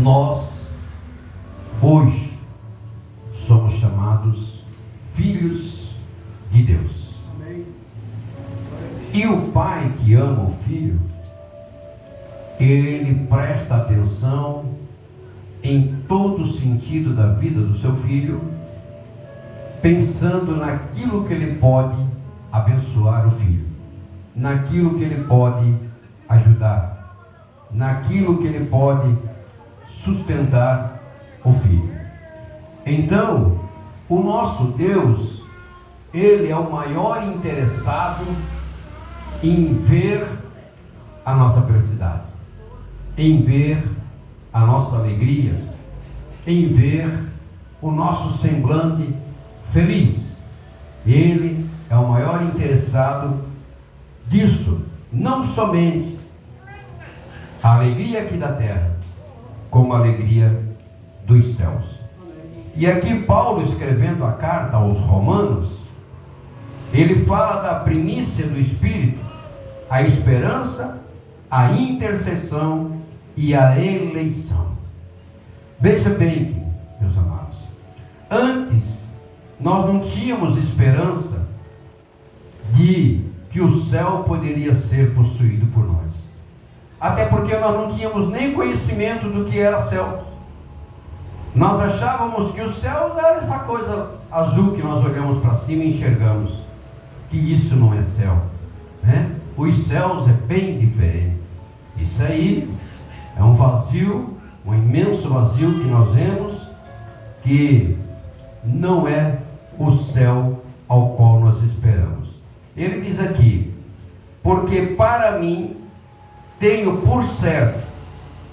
nós, hoje, somos chamados filhos de Deus. Amém. E o pai que ama o filho, ele presta atenção em todo o sentido da vida do seu filho, pensando naquilo que ele pode abençoar o filho, naquilo que ele pode ajudar, naquilo que ele pode sustentar o filho. Então, o nosso Deus, ele é o maior interessado em ver a nossa felicidade, em ver a nossa alegria, em ver o nosso semblante feliz. Ele é o maior interessado disso, não somente a alegria aqui da terra, como a alegria dos céus. E aqui Paulo, escrevendo a carta aos Romanos, ele fala da primícia do Espírito, a esperança, a intercessão e a eleição. Veja bem, meus amados, antes nós não tínhamos esperança de que o céu poderia ser possuído por nós, até porque nós não tínhamos nem conhecimento do que era céu. Nós achávamos que o céu era essa coisa azul que nós olhamos para cima e enxergamos, que isso não é céu, né? Os céus é bem diferente. Isso aí é um vazio, um imenso vazio que nós vemos, que não é o céu ao qual nós esperamos. Ele diz aqui: porque para mim tenho por certo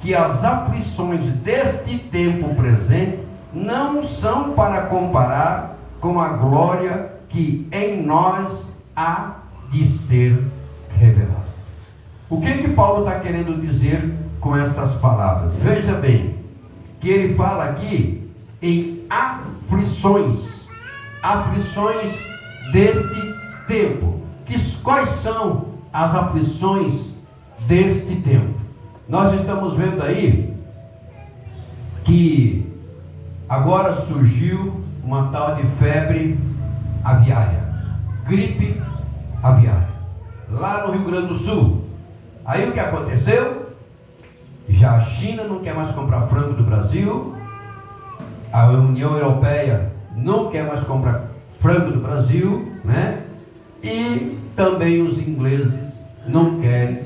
que as aflições deste tempo presente não são para comparar com a glória que em nós há de ser revelada. O que Paulo está querendo dizer com estas palavras? Veja bem, que ele fala aqui em aflições deste tempo. Quais são as aflições deste tempo? Nós estamos vendo aí que agora surgiu uma tal de febre aviária, gripe aviária, lá no Rio Grande do Sul. Aí o que aconteceu? Já a China não quer mais comprar frango do Brasil, a União Europeia não quer mais comprar frango do Brasil, né? E também os ingleses não querem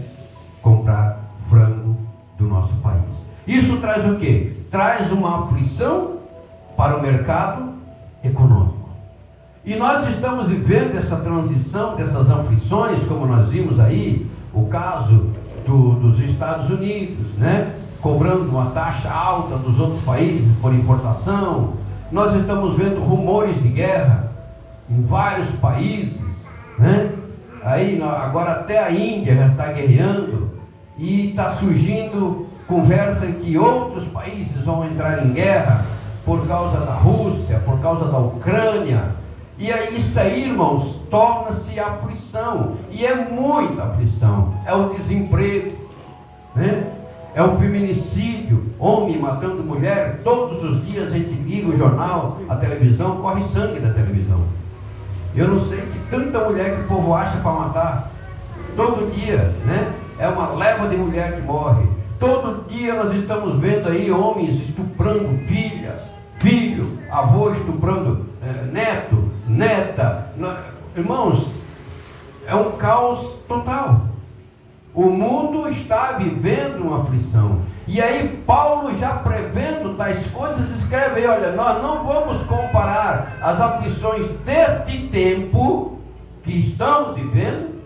comprar frango do nosso país. Isso traz o quê? Traz uma aflição para o mercado econômico. E nós estamos vivendo essa transição dessas aflições, como nós vimos aí, o caso dos Estados Unidos, né? Cobrando uma taxa alta dos outros países por importação. Nós estamos vendo rumores de guerra em vários países, né? Aí agora até a Índia já está guerreando, e está surgindo conversa que outros países vão entrar em guerra por causa da Rússia, por causa da Ucrânia. E aí isso aí, irmãos, torna-se aflição, e é muita aflição. É o desemprego, né? É o feminicídio, homem matando mulher. Todos os dias a gente liga o jornal, a televisão, corre sangue da televisão. Eu não sei que tanta mulher que o povo acha para matar. Todo dia, né? É uma leva de mulher que morre. Todo dia nós estamos vendo aí homens estuprando filhas, filho, avô estuprando neto, neta. Irmãos, é um caos total. O mundo está vivendo uma aflição. E aí Paulo, já prevendo tais coisas, escreve aí: olha, nós não vamos comparar as aflições deste tempo que estamos vivendo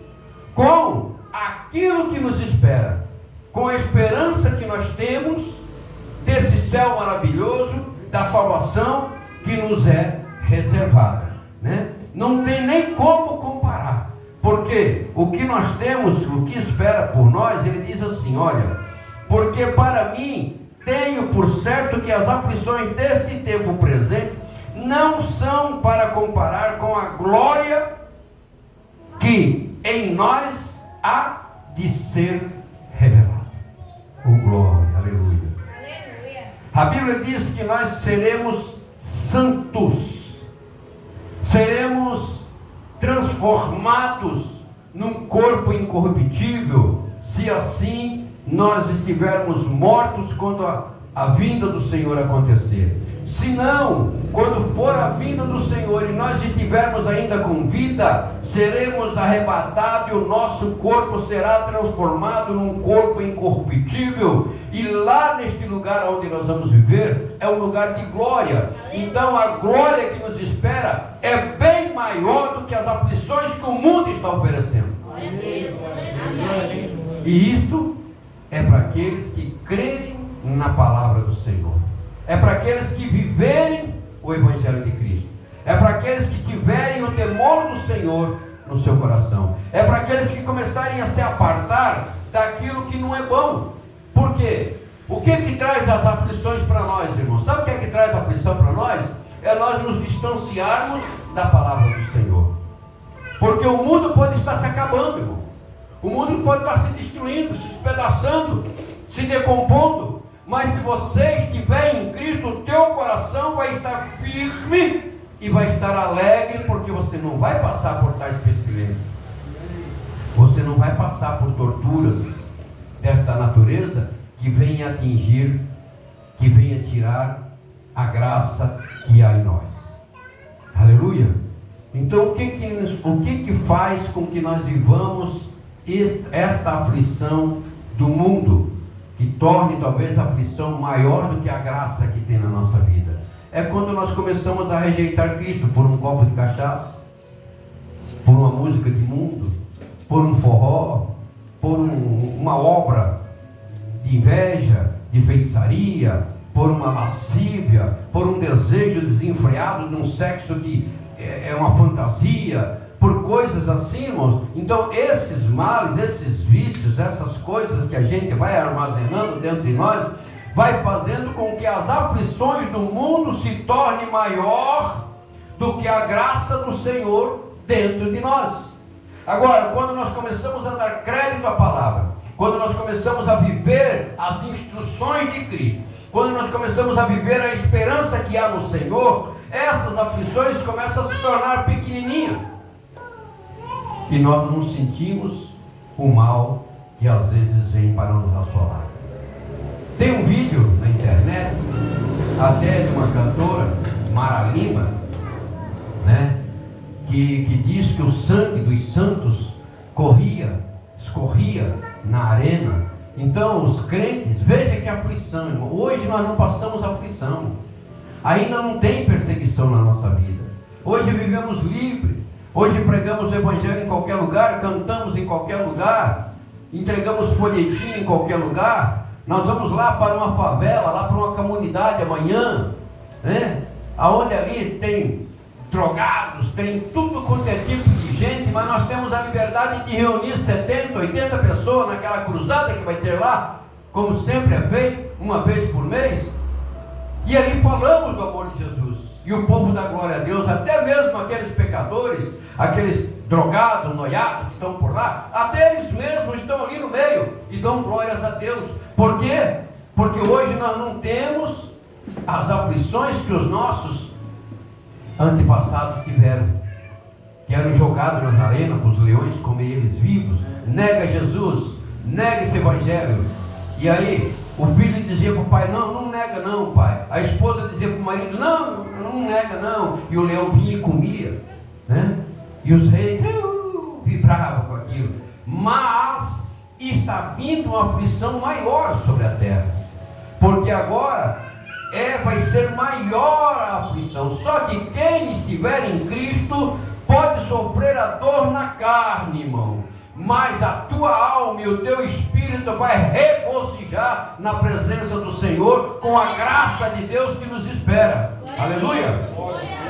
com aquilo que nos espera, com a esperança que nós temos desse céu maravilhoso, da salvação que nos é reservada, né? Não tem nem como comparar, porque o que nós temos, o que espera por nós, ele diz assim: olha, porque para mim tenho por certo que as aflições deste tempo presente não são para comparar com a glória que em nós há de ser revelada. Oh glória, aleluia. A Bíblia diz que nós seremos santos, seremos transformados num corpo incorruptível, se assim nós estivermos mortos quando a vinda do Senhor acontecer. Se não, quando for a vinda do Senhor e nós estivermos ainda com vida, seremos arrebatados e o nosso corpo será transformado num corpo incorruptível, e lá neste lugar onde nós vamos viver é um lugar de glória. Então a glória que nos espera é bem maior do que as aflições que o mundo está oferecendo. Glória a Deus. E isto é para aqueles que crerem na palavra do Senhor. É para aqueles que viverem o Evangelho de Cristo. É para aqueles que tiverem o temor do Senhor no seu coração. É para aqueles que começarem a se apartar daquilo que não é bom. Por quê? O que é que traz as aflições para nós, irmãos? Sabe o que é que traz a aflição para nós? É nós nos distanciarmos da palavra do Senhor. Porque o mundo pode estar se acabando, irmão. O mundo pode estar se destruindo, se despedaçando, se decompondo. Mas se você estiver em Cristo, o teu coração vai estar firme e vai estar alegre, porque você não vai passar por tais pestilências. Você não vai passar por torturas desta natureza que venha atingir, que venha tirar a graça que há em nós. Aleluia! Então o que faz com que nós vivamos esta aflição do mundo, que torne talvez a aflição maior do que a graça que tem na nossa vida? É quando nós começamos a rejeitar Cristo por um copo de cachaça, por uma música de mundo, por um forró, por uma obra de inveja, de feitiçaria, por uma lascívia, por um desejo desenfreado de um sexo que é uma fantasia, por coisas assim, irmãos. Então esses males, esses vícios, essas coisas que a gente vai armazenando dentro de nós, vai fazendo com que as aflições do mundo se tornem maior do que a graça do Senhor dentro de nós. Agora, quando nós começamos a dar crédito à palavra, quando nós começamos a viver as instruções de Cristo, quando nós começamos a viver a esperança que há no Senhor, essas aflições começam a se tornar pequenininhas. E nós não sentimos o mal que às vezes vem para nos assolar. Tem um vídeo na internet, até de uma cantora, Mara Lima, né, que diz que o sangue dos santos escorria na arena. Então os crentes, veja que aflição, irmão. Hoje nós não passamos aflição, ainda não tem perseguição na nossa vida. Hoje vivemos livre. Hoje pregamos o Evangelho em qualquer lugar, cantamos em qualquer lugar, entregamos folhetim em qualquer lugar. Nós vamos lá para uma favela, lá para uma comunidade amanhã, né? Aonde ali tem drogados, tem tudo quanto é tipo de gente, mas nós temos a liberdade de reunir 70, 80 pessoas naquela cruzada que vai ter lá, como sempre é feito, uma vez por mês, e ali falamos do amor de Jesus. E o povo dá glória a Deus, até mesmo aqueles pecadores, aqueles drogados, noiados que estão por lá, até eles mesmos estão ali no meio e dão glórias a Deus. Por quê? Porque hoje nós não temos as aflições que os nossos antepassados tiveram, que eram jogados nas arenas para os leões comer eles vivos. Nega Jesus, nega esse Evangelho. E aí o filho dizia para o pai: não nega não, pai. A esposa dizia para o marido: não nega não. E o leão vinha e comia, né? E os reis vibravam com aquilo. Mas está vindo uma aflição maior sobre a terra, porque agora vai ser maior a aflição. Só que quem estiver em Cristo pode sofrer a dor na carne, irmão, mas a tua alma e o teu espírito vai regozijar na presença do Senhor, com a graça de Deus que nos espera. Aleluia!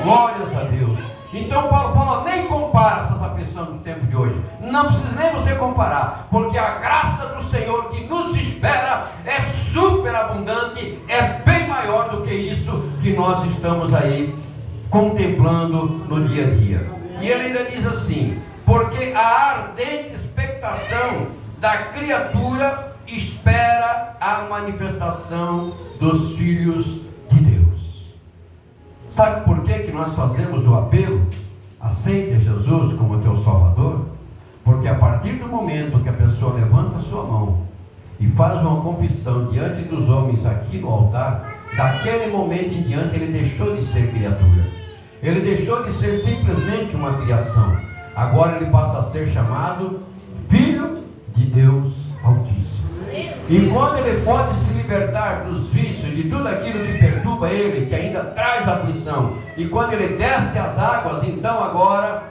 Glórias a Deus. Então Paulo fala: nem compara essas aflições do tempo de hoje. Não precisa nem você comparar, porque a graça do Senhor que nos espera é super abundante, é bem maior do que isso que nós estamos aí contemplando no dia a dia. E ele ainda diz assim: porque a ardente expectação da criatura espera a manifestação dos filhos de Deus. Sabe por que nós fazemos o apelo? Aceita Jesus como teu Salvador? Porque a partir do momento que a pessoa levanta a sua mão e faz uma confissão diante dos homens aqui no altar, daquele momento em diante ele deixou de ser criatura. Ele deixou de ser simplesmente uma criação. Agora ele passa a ser chamado Filho de Deus Altíssimo. E quando ele pode se libertar dos vícios, de tudo aquilo que perturba ele, que ainda traz aflição, e quando ele desce as águas, então agora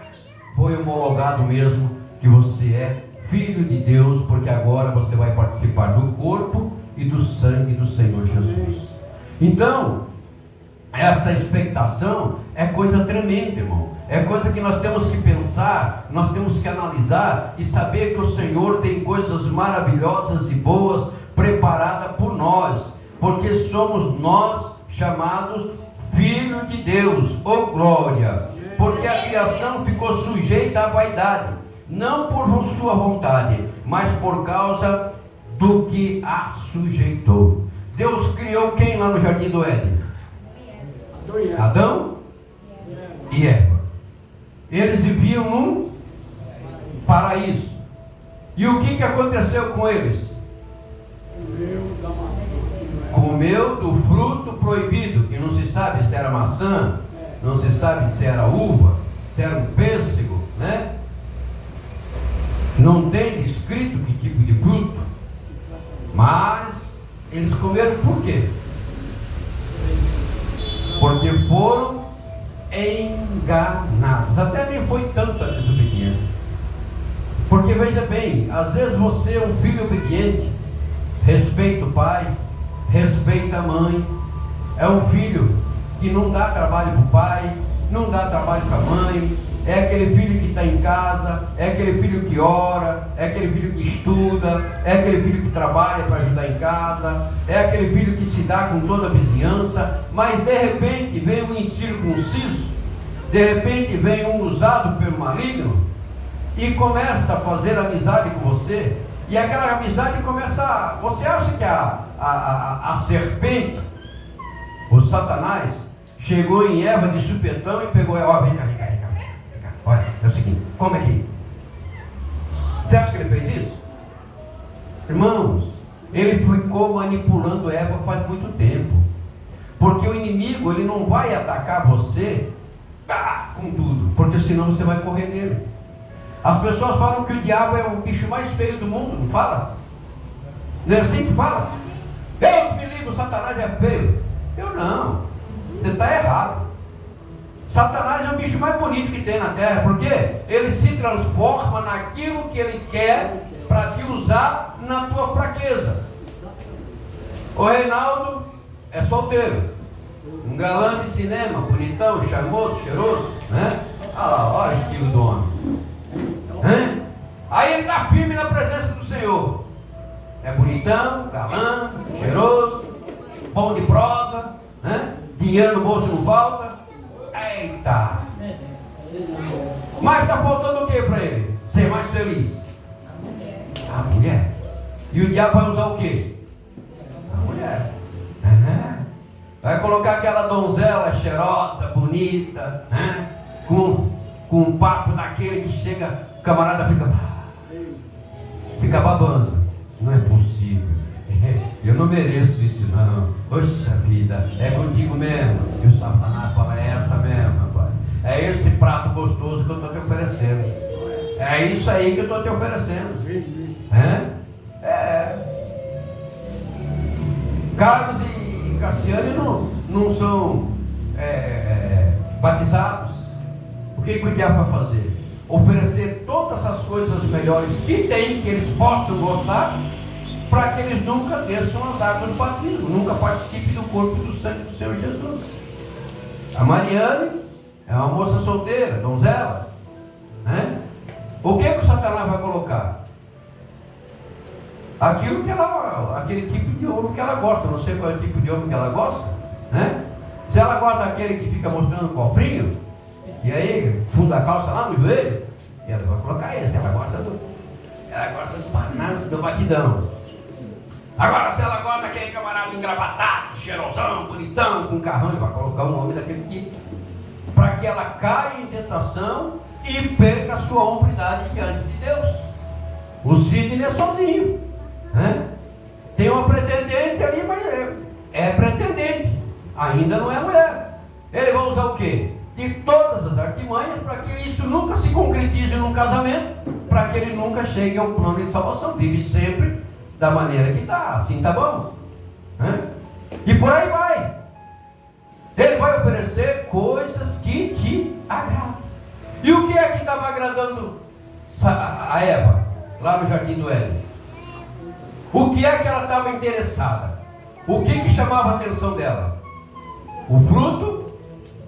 foi homologado mesmo que você é Filho de Deus, porque agora você vai participar do corpo e do sangue do Senhor Jesus. Então, essa expectação é coisa tremenda, irmão. É coisa que nós temos que pensar, nós temos que analisar e saber que o Senhor tem coisas maravilhosas e boas preparadas por nós, porque somos nós chamados Filho de Deus, oh glória, porque a criação ficou sujeita à vaidade, não por sua vontade, mas por causa do que a sujeitou. Deus criou quem lá no jardim do Éden? Adão e Eva. Eles viviam num paraíso. E o que aconteceu com eles? Comeu do fruto proibido, que não se sabe se era maçã, não se sabe se era uva, se era um pêssego, né? Não tem descrito que tipo de fruto, mas eles comeram por quê? Porque foram enganados. Até nem foi tanta desobediência. Porque veja bem, às vezes você é um filho obediente, respeita o pai, respeita a mãe, é um filho que não dá trabalho para o pai, não dá trabalho para a mãe, é aquele filho que está em casa, é aquele filho que ora, é aquele filho que estuda, é aquele filho que trabalha para ajudar em casa, é aquele filho que se dá com toda a vizinhança, mas de repente vem um incircunciso, de repente vem um usado pelo maligno e começa a fazer amizade com você, e aquela amizade começa você acha que a serpente, o Satanás, chegou em Eva de supetão e pegou ela, vem cá. Olha, é o seguinte, come aqui. Você acha que ele fez isso? Irmãos, ele ficou manipulando Eva faz muito tempo. Porque o inimigo, ele não vai atacar você com tudo, porque senão você vai correr dele. As pessoas falam que o diabo é o bicho mais feio do mundo, não fala? Não é assim que fala? Eu me livro, Satanás é feio. Eu não, você está errado. Satanás é o bicho mais bonito que tem na terra, porque ele se transforma naquilo que ele quer para te usar na tua fraqueza. O Reinaldo é solteiro, um galã de cinema, bonitão, charmoso, cheiroso, né? Olha o estilo do homem. Aí ele está firme na presença do Senhor. É bonitão, galã, cheiroso, bom de prosa, né? Dinheiro no bolso não falta. Eita! Mas está faltando o que para ele? Ser mais feliz? A mulher. E o diabo vai usar o que? A mulher. Vai colocar aquela donzela cheirosa, bonita, né? Com um papo daquele que chega, o camarada fica babando. Não é possível. Eu não mereço isso não. Poxa vida, é contigo mesmo. E o Satanás fala, é essa mesmo, rapaz. É esse prato gostoso que eu estou te oferecendo. É isso aí que eu estou te oferecendo. Carlos e Cassiane não são batizados. O que o diabo vai fazer? Oferecer todas as coisas melhores que tem, que eles possam gostar, para que eles nunca desçam as águas do batismo, nunca participem do corpo e do sangue do Senhor Jesus. A Mariane é uma moça solteira, donzela, né? O que o Satanás vai colocar? Aquele tipo de homem que ela gosta. Não sei qual é o tipo de homem que ela gosta, né? Se ela gosta daquele que fica mostrando o cofrinho, e aí fundo da calça lá no joelho, ela vai colocar esse. Ela gosta do banana, do batidão. Agora, se ela gosta daquele camarada engravatado, cheirosão, bonitão, com carrão, ele vai colocar o nome daquele tipo, para que ela caia em tentação e perca a sua hombridade diante de Deus. O Sidney é sozinho, né? Tem uma pretendente ali, mas é pretendente, ainda não é mulher. Ele vai usar o quê? De todas as artimanhas para que isso nunca se concretize num casamento, para que ele nunca chegue ao plano de salvação. Vive sempre da maneira que está, assim tá bom, né? E por aí vai. Ele vai oferecer coisas que te agradam. E o que é que estava agradando a Eva lá no jardim do Éden? O que é que ela estava interessada? O que chamava a atenção dela? O fruto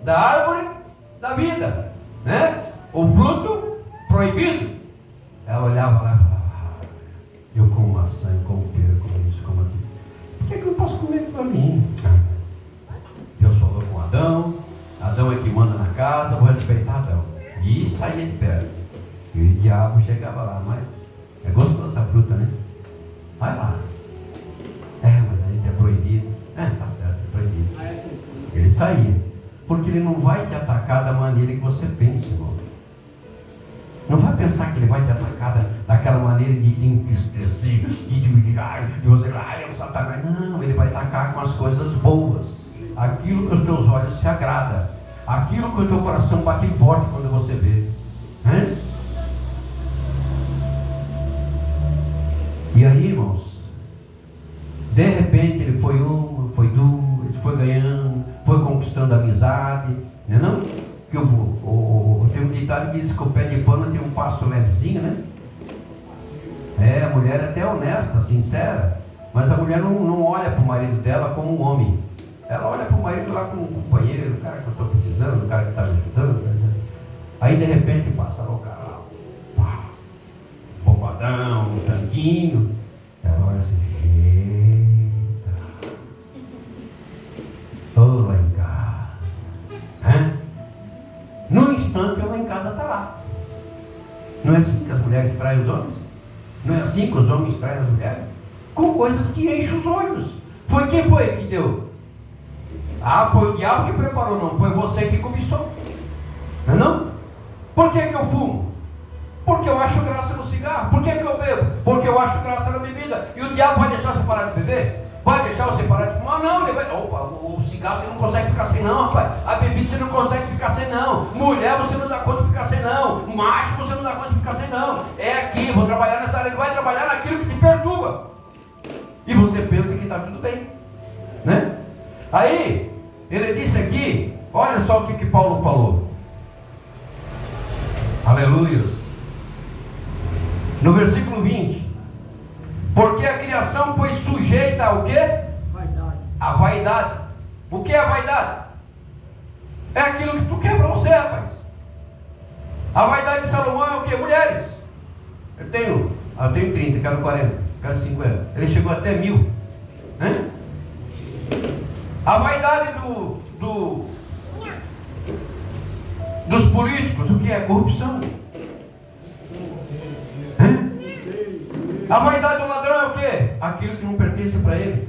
da árvore da vida, né? O fruto proibido. Ela olhava lá e falava: eu como maçã, eu como pera, eu como isso, como aquilo. Por que eu não posso comer para mim? Deus falou com Adão. Adão é que manda na casa, vou respeitar Adão. E saía de perto. E o diabo chegava lá: mas é gostosa essa fruta, né? Vai lá. Mas aí é proibido. Tá certo, é proibido. Ele saía. Porque ele não vai te atacar da maneira que você pensa, irmão. Não vai pensar que ele vai te atacar daquela maneira de te entristecer, de você, é um satanás. Não, ele vai atacar com as coisas boas. Aquilo que os teus olhos se agradam. Aquilo que o teu coração bate forte quando você vê. Né? E aí, irmãos, de repente ele foi foi duro, ele foi ganhando, foi conquistando amizade, né não? Que tem um ditado que diz que o pé de pano tem um passo levezinho, né? A mulher é até honesta, sincera, mas a mulher não olha para o marido dela como um homem. Ela olha para o marido lá como um companheiro, o cara que eu estou precisando, o cara que está me ajudando. Né? Aí de repente passa lá o cara lá, bombadão, um tanquinho. Ela olha assim: eita, estou lá em casa. No instante eu lá em casa está lá. Não é assim que as mulheres traem os homens? Não é assim que os homens traem as mulheres? Com coisas que enchem os olhos. Foi quem foi que deu? Foi o diabo que preparou, não foi você que cobiçou. Não é não? Por que eu fumo? Porque eu acho graça no cigarro. Por que eu bebo? Porque eu acho graça na bebida. E o diabo vai deixar você parar de beber? Vai deixar você parar de fumar? Não, ele vai... Opa, o cigarro você não consegue ficar sem não, rapaz. A bebida você não consegue ficar sem não. Mulher você não dá conta de ficar sem não. Macho você não dá conta de ficar sem não. É aqui, vou trabalhar nessa área. Ele vai trabalhar naquilo que te perturba. E você pensa que está tudo bem, né? Aí, ele disse aqui, olha só o que Paulo falou. Aleluia. No versículo 20. Porque a criação foi sujeita ao quê? Vaidade. A vaidade. O que é a vaidade? É aquilo que tu quer para você, rapaz. A vaidade de Salomão é o quê? Mulheres. Eu tenho 30, quero 40, quero 50. Ele chegou até 1000, né? A vaidade dos políticos, o que é? Corrupção. A vaidade do ladrão é o quê? Aquilo que não pertence para ele.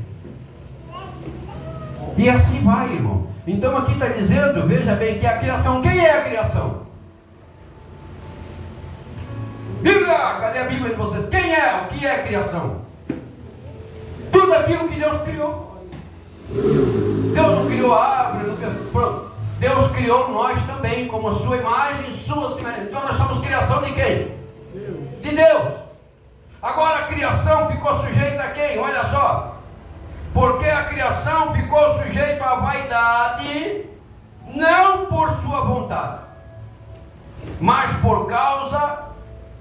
E assim vai, irmão. Então aqui está dizendo, veja bem, que a criação, quem é a criação? Bíblia, cadê a Bíblia de vocês? Quem é? O que é a criação? Tudo aquilo que Deus criou. Deus não criou a árvore, pronto. Deus criou nós também, como a sua imagem, sua semelhança. Então nós somos criação de quem? De Deus. Agora a criação ficou sujeita a quem? Olha só. Porque a criação ficou sujeita à vaidade, não por sua vontade, mas por causa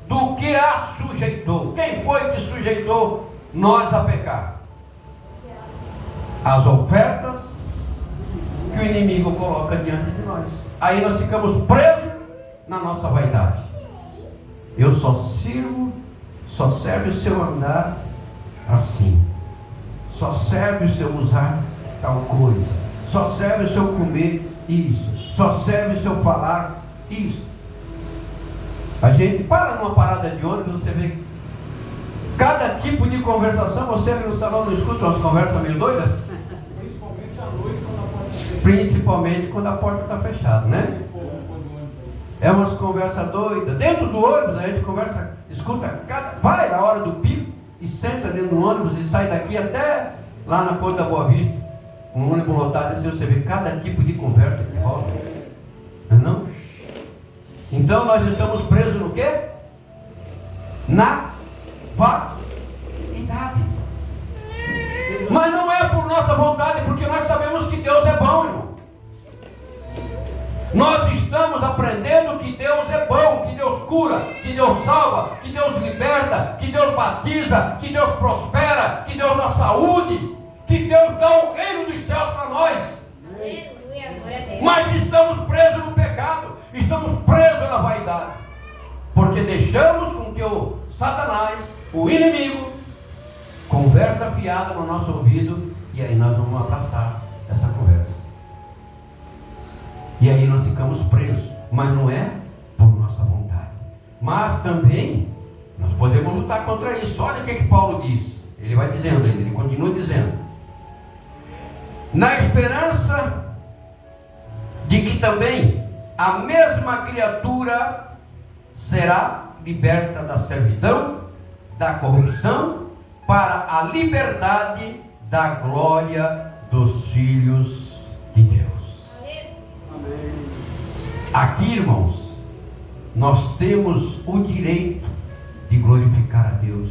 do que a sujeitou. Quem foi que sujeitou nós a pecar? As ofertas que o inimigo coloca diante de nós. Aí nós ficamos presos na nossa vaidade. Eu só serve se eu andar assim. Só serve se eu usar tal coisa. Só serve se eu comer isso. Só serve se eu falar isso. A gente para numa parada de ônibus, você vê Cada tipo de conversação, você ali no salão não escuta umas conversas meio doidas? Principalmente à noite, quando a porta está fechada. Principalmente quando a porta está fechada, né? É umas conversas doidas. Dentro do ônibus a gente conversa, escuta, vai na hora do pico e senta dentro do ônibus e sai daqui até lá na Ponta da Boa Vista. Um ônibus lotado, assim você vê cada tipo de conversa que rola. Não é não? Então nós estamos presos no quê? Na vaidade. Mas não é por nossa vontade, porque nós sabemos que Deus é bom, irmão. Nós estamos aprendendo que Deus é bom, que Deus cura, que Deus salva, que Deus liberta, que Deus batiza, que Deus prospera, que Deus dá saúde, que Deus dá o reino dos céus para nós. Mas estamos presos no pecado, estamos presos na vaidade, porque deixamos com que o Satanás, o inimigo, conversa piada no nosso ouvido, e aí nós vamos abraçar essa conversa. E aí nós ficamos presos, mas não é por nossa vontade. Mas também nós podemos lutar contra isso. Olha o que Paulo diz. Ele vai dizendo ainda, ele continua dizendo: na esperança de que também a mesma criatura será liberta da servidão, da corrupção, para a liberdade da glória dos filhos de Deus. Aqui, irmãos, nós temos o direito de glorificar a Deus,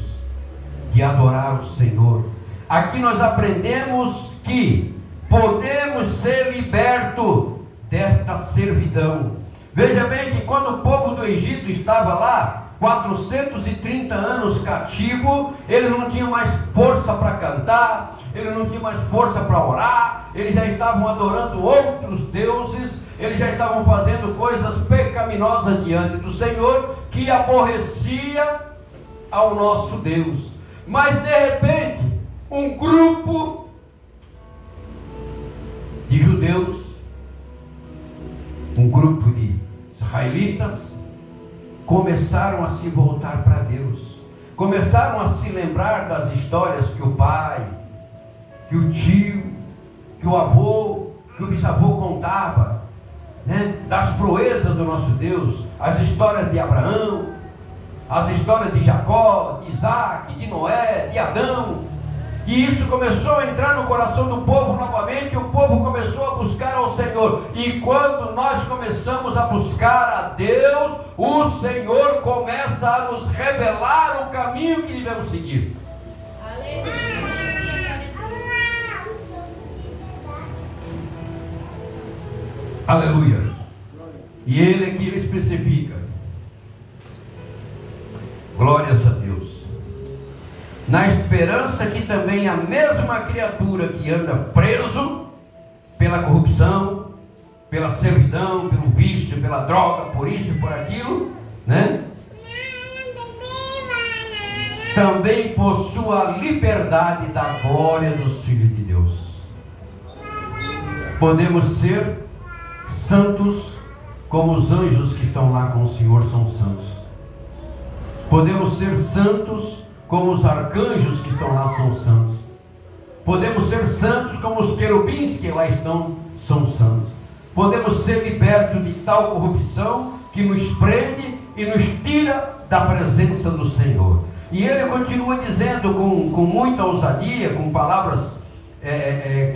de adorar o Senhor. Aqui nós aprendemos que podemos ser libertos desta servidão. Veja bem que quando o povo do Egito estava lá 430 anos cativo, eles não tinham mais força para cantar, eles não tinham mais força para orar, eles já estavam adorando outros deuses, eles já estavam fazendo coisas pecaminosas diante do Senhor, que aborrecia ao nosso Deus. Mas de repente, um grupo de judeus, um grupo de israelitas, começaram a se voltar para Deus, começaram a se lembrar das histórias que o pai, que o tio, que o avô, que o bisavô contava, né? Das proezas do nosso Deus, as histórias de Abraão, as histórias de Jacó, de Isaac, de Noé, de Adão. E isso começou a entrar no coração do povo novamente, o povo começou a buscar ao Senhor. E quando nós começamos a buscar a Deus, o Senhor começa a nos revelar o caminho que devemos seguir. Aleluia. E ele aqui ele especifica: glórias a Deus. Na esperança que também a mesma criatura que anda preso pela corrupção, pela servidão, pelo vício, pela droga, por isso e por aquilo, né? Também possua a liberdade da glória dos filhos de Deus. Podemos ser santos como os anjos que estão lá com o Senhor são santos. Podemos ser santos como os arcanjos que estão lá são santos. Podemos ser santos como os querubins que lá estão são santos. Podemos ser libertos de tal corrupção que nos prende e nos tira da presença do Senhor. E ele continua dizendo com muita ousadia, com palavras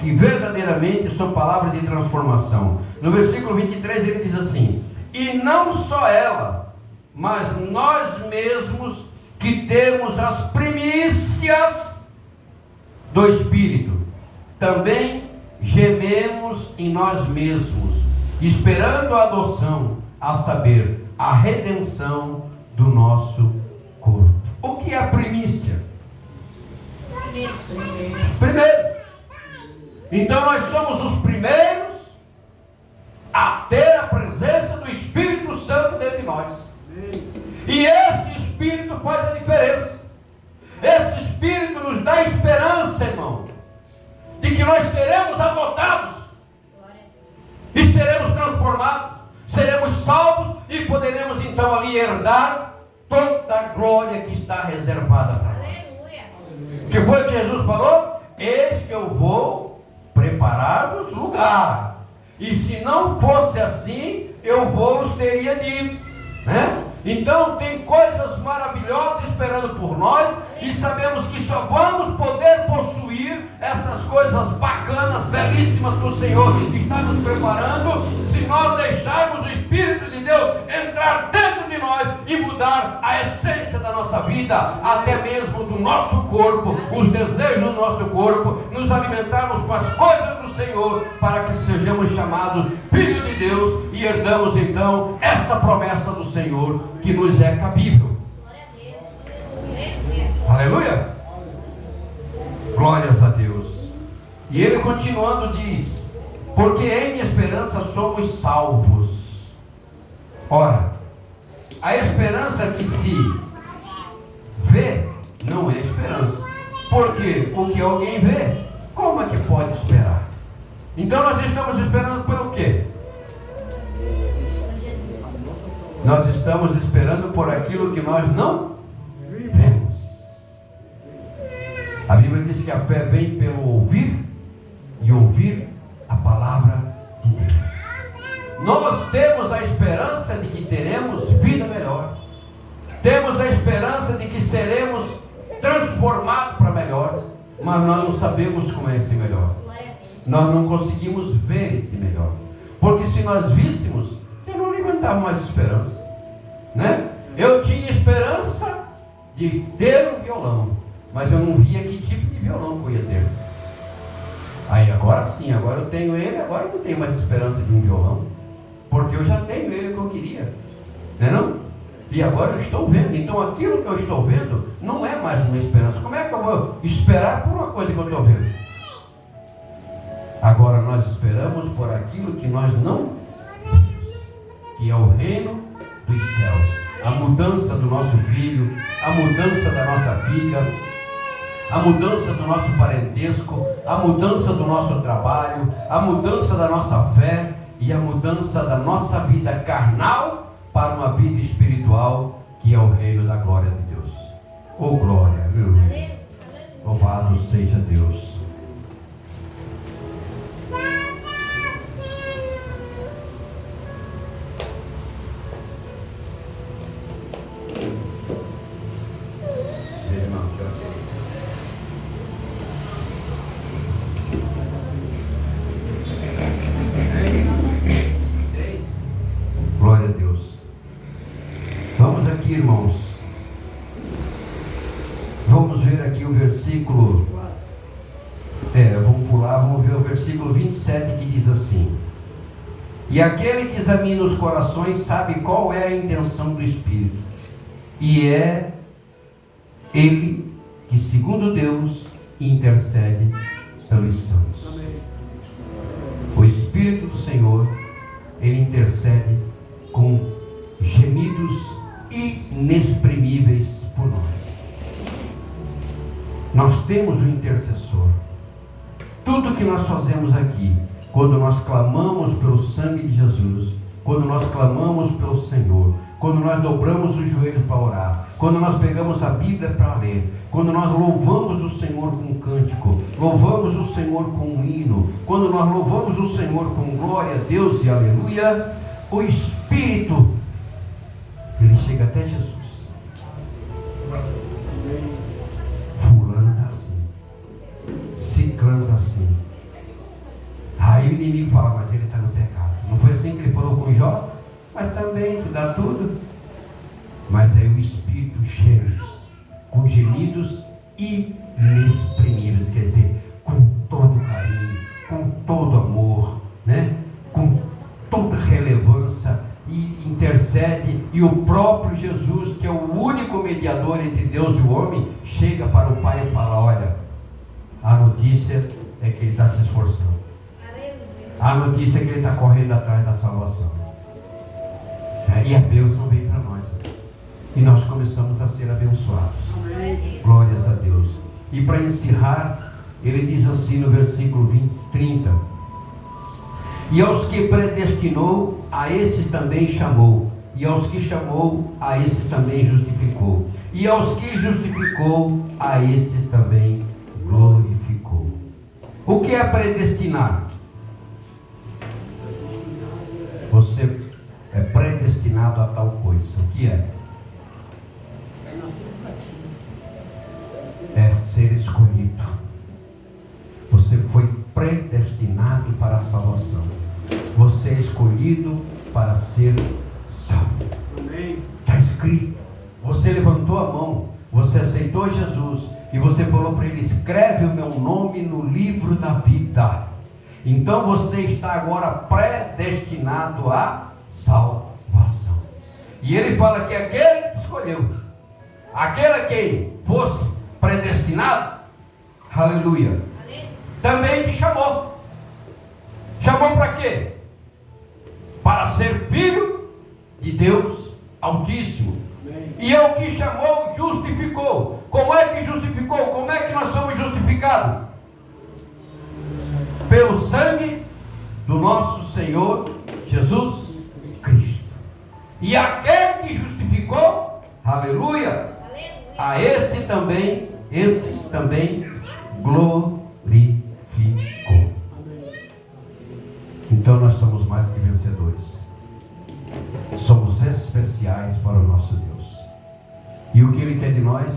que verdadeiramente são palavras de transformação. No versículo 23 ele diz assim: e não só ela, mas nós mesmos, que temos as primícias do Espírito, também gememos em nós mesmos, esperando a adoção, a saber, a redenção do nosso corpo. O que é a primícia? Primeiro. Então nós somos os primeiros a ter a presença do Espírito Santo dentro de nós. E esse Espírito faz a diferença. Esse Espírito nos dá esperança, irmão, de que nós seremos adotados e seremos transformados, seremos salvos e poderemos então ali herdar toda a glória que está reservada para nós. Que foi que Jesus falou? Eis que eu vou preparar-vos lugar. E se não fosse assim, eu vou-los teria dito, né? Então tem coisas maravilhosas esperando por nós, e sabemos que só vamos poder possuir essas coisas bacanas, belíssimas que o Senhor está nos preparando, se nós deixarmos o Espírito de Deus entrar dentro de nós e mudar a essência da nossa vida, até mesmo do nosso corpo, os desejos do nosso corpo, nos alimentarmos com as coisas do Senhor, para que sejamos chamados filhos de Deus e herdamos então esta promessa do Senhor que nos é cabível. Aleluia! Glórias a Deus. E ele continuando diz: porque em esperança somos salvos. Ora, a esperança que se vê não é esperança, porque o que alguém vê, como é que pode esperar? Então nós estamos esperando pelo quê? Nós estamos esperando por aquilo que nós não vemos. A Bíblia diz que a fé vem pelo ouvir, e ouvir a palavra de Deus. Nós temos a esperança de que teremos vida melhor. Temos a esperança de que seremos transformados para melhor. Mas nós não sabemos como é esse melhor. Nós não conseguimos ver esse melhor. Porque se nós víssemos, eu não levantava mais esperança, né? Eu tinha esperança de ter um violão, mas eu não via que tipo de violão que eu ia ter. Aí agora sim, agora eu tenho ele, agora eu não tenho mais esperança de um violão, porque eu já tenho ele que eu queria, não? E agora eu estou vendo. Então aquilo que eu estou vendo não é mais uma esperança. Como é que eu vou esperar por uma coisa que eu estou vendo? Agora nós esperamos por aquilo que nós não vemos, que é o reino dos céus. A mudança do nosso filho, a mudança da nossa vida, a mudança do nosso parentesco, a mudança do nosso trabalho, a mudança da nossa fé e a mudança da nossa vida carnal para uma vida espiritual, que é o reino da glória de Deus. Oh glória, aleluia. Louvado seja Deus. Irmãos, vamos ver aqui o versículo, vamos pular, vamos ver o versículo 27, que diz assim: e aquele que examina os corações sabe qual é a intenção do Espírito, e é ele que, segundo Deus, intercede pelos santos. O Espírito do Senhor, ele intercede com gemidos inexprimíveis por nós. Nós temos um intercessor. Tudo que nós fazemos aqui, quando nós clamamos pelo sangue de Jesus, quando nós clamamos pelo Senhor, quando nós dobramos os joelhos para orar, quando nós pegamos a Bíblia para ler, quando nós louvamos o Senhor com um cântico, louvamos o Senhor com um hino, quando nós louvamos o Senhor com glória a Deus e aleluia, o Espírito, ele chega até Jesus. Fulano está assim, ciclano está assim. Aí o inimigo fala, mas ele está no pecado. Não foi assim que ele falou com Jó? Mas também te dá tudo. Mas aí o Espírito chega com gemidos inexprimíveis, quer dizer, com todo carinho, com todo amor, né? Com toda relevância, e intercede, e o próprio Jesus, que é o único mediador entre Deus e o homem, chega para o Pai e fala: olha, a notícia é que ele está se esforçando, a notícia é que ele está correndo atrás da salvação, e a bênção vem para nós, e nós começamos a ser abençoados. Glórias a Deus. E para encerrar, ele diz assim no versículo 30: e aos que predestinou, a esses também chamou, e aos que chamou, a esses também justificou, e aos que justificou, a esses também O que é predestinar? Você é predestinado a tal coisa. O que é? É ser escolhido. Você foi predestinado para a salvação. Você é escolhido para ser salvo. Está escrito. Você levantou a mão, você aceitou Jesus e você falou para ele: escreve o meu nome no livro da vida. Então você está agora predestinado à salvação. E ele fala que aquele que escolheu, aquele que fosse predestinado, aleluia, também te chamou. Chamou para quê? Para ser filho de Deus Altíssimo. E é o que chamou, justificou. Como é que justificou? Como é que nós somos justificados? Pelo sangue do nosso Senhor Jesus Cristo. E aquele que justificou, aleluia, a esses também glorificou. Então nós somos mais que vencedores. Somos especiais para o nosso Deus. E o que Ele quer de nós?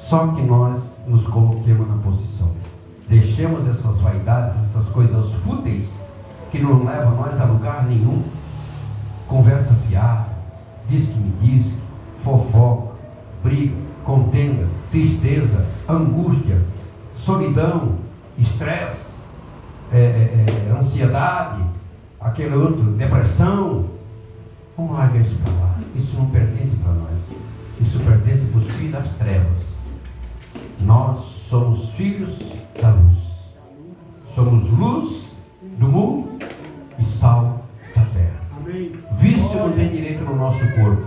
Só que nós nos coloquemos na posição. Deixemos essas vaidades, essas coisas fúteis que não levam nós a lugar nenhum. Conversa fiada, diz que me diz, fofoca, briga, contenda, tristeza, angústia, solidão, estresse, ansiedade, aquele outro, depressão. Vamos largar isso para lá. Isso não pertence para nós. Isso pertence para os filhos das trevas. Nós somos filhos da luz. Somos luz do mundo e sal da terra. Vício não tem direito no nosso corpo.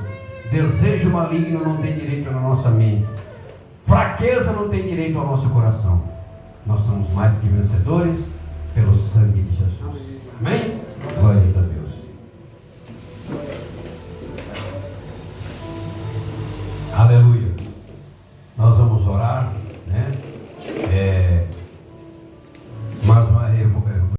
Desejo maligno não tem direito na nossa mente. Fraqueza não tem direito ao nosso coração. Nós somos mais que vencedores pelo sangue de Jesus. Amém? Glórias a Deus. Aleluia.